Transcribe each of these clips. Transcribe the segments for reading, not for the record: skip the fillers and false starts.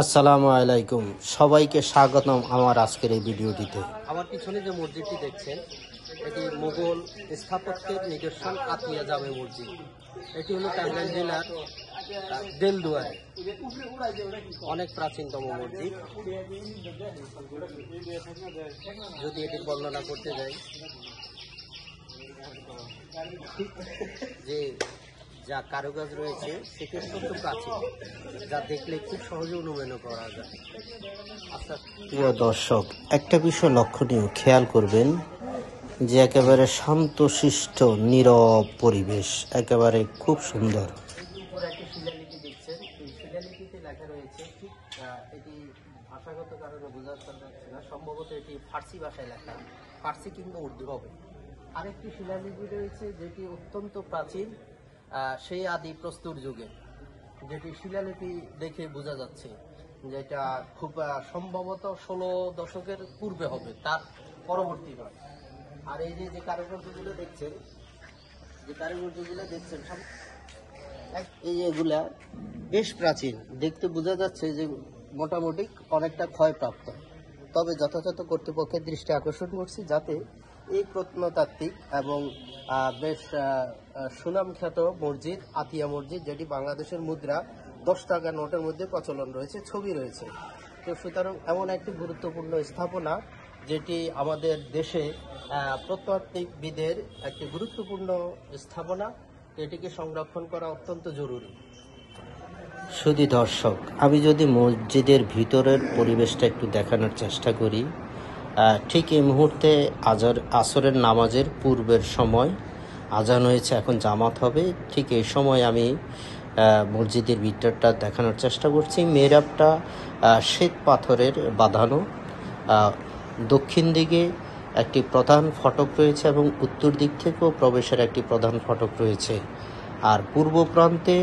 আসসালামু আলাইকুম, সবাইকে স্বাগতম আমার আজকের এই ভিডিওটিতে। আমার পিছনে যে মসজিদটি দেখছেন এটি মুঘল স্থাপত্যের নিদর্শন আতিয়া জামে মসজিদ। এটি হলো টাঙ্গাইল জেলার দেলদুয়ারে অনেক প্রাচীনতম মসজিদ। যদি এটির বর্ণনা করতে যাই, যে যা কারুকাজ রয়েছে সেটি অত্যন্ত প্রাচীন, যা দেখলে খুব সহজে অনুমান করা যায়। প্রিয় দর্শক, একটা বিষয় লক্ষণীয় খেয়াল করবেন যে একেবারে শান্তশিষ্ট নীরব পরিবেশ, একেবারে খুব সুন্দর। একটি শিলালিপি দেখছেন, এই শিলালিপিতে লেখা রয়েছে, ঠিক এটি ভাষাগত কারণে বোঝা যাচ্ছে না, সম্ভবত এটি ফার্সি ভাষায় লেখা, ফার্সি কিংবা উর্দু হবে। আরেকটি শিলালিপি রয়েছে যেটি অত্যন্ত প্রাচীন, সেই আদি প্রস্তর যুগে, যেটি শিলালিপি দেখে বোঝা যাচ্ছে যেটা খুব সম্ভবত 16 দশকের পূর্বে হবে, তার পরবর্তী নয়। আর এই যে কারুকার্যগুলো দেখছেন, এই এগুলা বেশ প্রাচীন, দেখতে বোঝা যাচ্ছে যে মোটামুটি অনেকটা ক্ষয়প্রাপ্ত। তবে যথাযথ কর্তৃপক্ষের দৃষ্টি আকর্ষণ করছি যাতে এই প্রত্নতাত্ত্বিক এবং বেশ সুনামখ্যাত মসজিদ আতিয়া মসজিদ, যেটি বাংলাদেশের মুদ্রা 10 টাকা নোটের মধ্যে প্রচলন রয়েছে, ছবি রয়েছে। তো সুতরাং এমন একটি গুরুত্বপূর্ণ স্থাপনা যেটি আমাদের দেশে প্রত্নতাত্ত্বিকবিদের একটি গুরুত্বপূর্ণ স্থাপনা, এটিকে সংরক্ষণ করা অত্যন্ত জরুরি। শুধু দর্শক, আমি যদি মসজিদের ভিতরের পরিবেশটা একটু দেখানোর চেষ্টা করি, ঠিক এই মুহূর্তে আসরের নামাজের পূর্বের সময় আজান হয়েছে, এখন জামাত হবে। ঠিক এই সময় আমি মসজিদের ভিতরটা দেখানোর চেষ্টা করছি। মেহরাবটা শ্বেত পাথরের বাঁধানো, দক্ষিণ দিকে একটি প্রধান ফটক রয়েছে এবং উত্তর দিক থেকেও প্রবেশের একটি প্রধান ফটক রয়েছে। আর পূর্ব প্রান্তে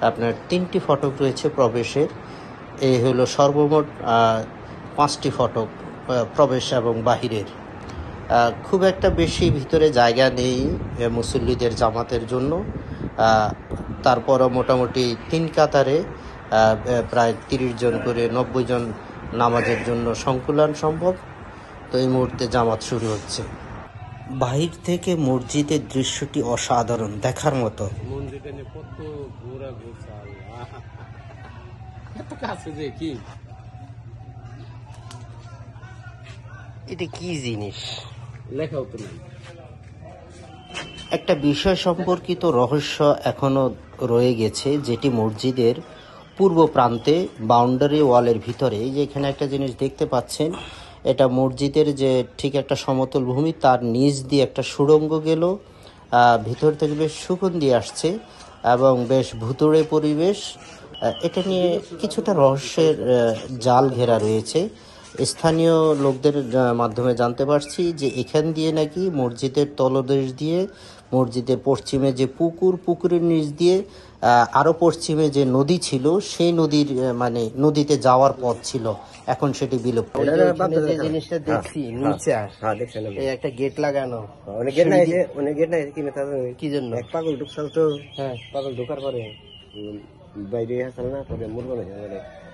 আপনার 3টি ফটক রয়েছে প্রবেশের। এই হলো সর্বমোট 5টি ফটক প্রবেশ এবং বাহিরের। খুব একটা বেশি ভিতরে জায়গা নেই মুসল্লিদের জামাতের জন্য। তারপরও মোটামুটি 3 কাতারে প্রায় 30 জন করে 90 জন নামাজের জন্য সংকুলান সম্ভব। তো এই মুহূর্তে জামাত শুরু হচ্ছে। বাহির থেকে মসজিদের দৃশ্যটি অসাধারণ, দেখার মতো। এটা কি জিনিস লেখাও তো নেই। একটা বিষয় সম্পর্কিত রহস্য এখনো রয়ে গেছে, যেটি মসজিদের পূর্ব প্রান্তে বাউন্ডারি ওয়ালের ভিতরে, এই যে এখানে একটা জিনিস দেখতে পাচ্ছেন, এটা মসজিদের যে ঠিক একটা সমতল ভূমি, তার নিচ দিয়ে একটা সুড়ঙ্গ গেল, ভিতর থেকে বেশ সুগন্ধি আসছে এবং বেশ ভুতুড়ে পরিবেশ। এটা নিয়ে কিছুটা রহস্যের জাল ঘেরা রয়েছে। স্থানীয় লোকদের মাধ্যমে জানতে পারছি যে এখান দিয়ে নাকি মসজিদের তলদেশ দিয়ে মসজিদের পশ্চিমে যে পুকুরের নিচ দিয়ে আরও পশ্চিমে যে নদী ছিল, সেই নদীর মানে নদীতে যাওয়ার পথ ছিল, এখন সেটি বিলুপ্ত। যে জিনিসটা দেখছি নিচে এই একটা গেট লাগানো, কি জন্য? পাগল ঢুকছাল তো, হ্যাঁ পাগল ঢোকার পরে বাইরে আসল না, পরে মুরগো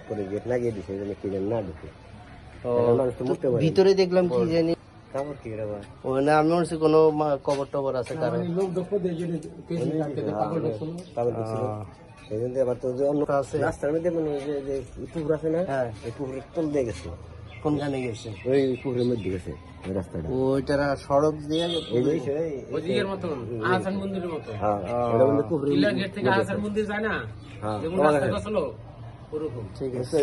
পরে গেট লাগিয়ে দিছে কি যেন না ঢুকে। ভিতরে দেখলাম কি জানি কাপড় কি রে ভাই, ও না, আমি মনে হচ্ছে কোনো কবর টবর আছে, কারণ লোক ঢুকতে দেখে পাগল ঢুকছিল, পাগল ঢুকছিল। সেই জন্য আবার তো যে অন্য আছে রাস্তার মধ্যে মানে যে পুকুর আছে না, হ্যাঁ এই পুকুরের তল দিয়ে গেছে। কোনখানে গেছে? ওই পুকুরের মধ্যে গেছে ওই রাস্তাটা, ওইটারা সড়ক দিয়ে ওইদিকের মতো আহসান মন্দিরের মতো। হ্যাঁ এটা মানে পুকুরের গেট থেকে আহসান মন্দির যায় না, যেমন রাস্তা গেছিল ওরকম। ঠিক আছে,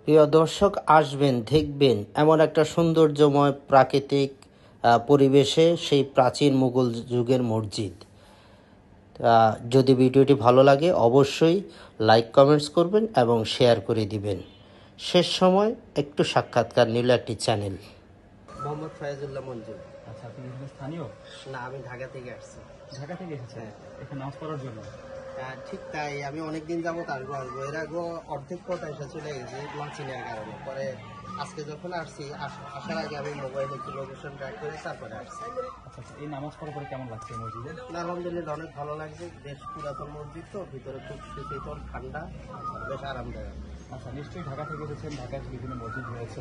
প্রিয় দর্শক, আসবেন, দেখবেন এমন একটা সৌন্দর্যময় প্রাকৃতিক পরিবেশে সেই প্রাচীন মুঘল যুগের মসজিদ। যদি ভিডিওটি ভালো লাগে অবশ্যই লাইক কমেন্টস করবেন এবং শেয়ার করে দিবেন। শেষ সময় একটু সাক্ষাৎকার নিল একটি চ্যানেল। মোহাম্মদ ফয়াজুল্লাহ মঞ্জু। আচ্ছা, আপনি স্থানীয়? না, আমি ঢাকা থেকে আসছি। ঢাকা থেকে এসেছেন এখানে নামাজ পড়ার জন্য? ঠিক তাই, আমি অনেকদিন যাবত আসবো। এর আগে অর্ধেক পথ এসে চলে গেছি লাচিনের কারণে। পরে আজকে যখন আসছি, আসার আগে আমি মোবাইলে একটু লোকেশন ট্র্যাক করে তারপরে আসছি। আচ্ছা, এই নামাজ পড়ার পরে কেমন লাগছে মসজিদে? আলহামদুলিল্লাহ অনেক ভালো লাগছে, বেশ পুরাতন মসজিদ তো, ভিতরে খুব শীতল ঠান্ডা, বেশ আরামদায়ক। আচ্ছা, নিশ্চয়ই ঢাকা থেকে এসেছেন, ঢাকায় বিভিন্ন মসজিদ রয়েছে,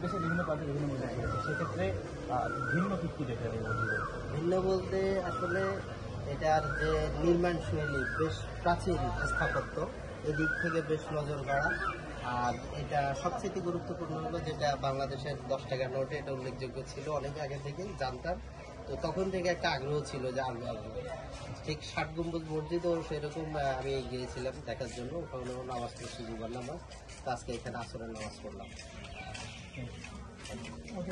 দেশের বিভিন্ন প্রান্তে বিভিন্ন মসজিদ রয়েছে, সেক্ষেত্রে ভিন্ন কি দেখেন এই মসজিদে? ভিন্ন বলতে আসলে এটার যে নির্মাণ শৈলী বেশ প্রাচীন স্থাপত্য, এদিক থেকে বেশ নজর কাড়া। আর এটা সবচেয়ে গুরুত্বপূর্ণ হলো যেটা বাংলাদেশের 10 টাকার নোটে এটা উল্লেখযোগ্য ছিল, অনেক আগে থেকে জানতাম। তো তখন থেকে একটা আগ্রহ ছিল যে আনবো। ঠিক 60 গম্বুজ মসজিদও সেরকম আমি গিয়েছিলাম দেখার জন্য, ওখানেও নামাজ পড়ছি, জুমার নামাজ। তো আজকে এখানে আসরের নামাজ পড়লাম। ওকে,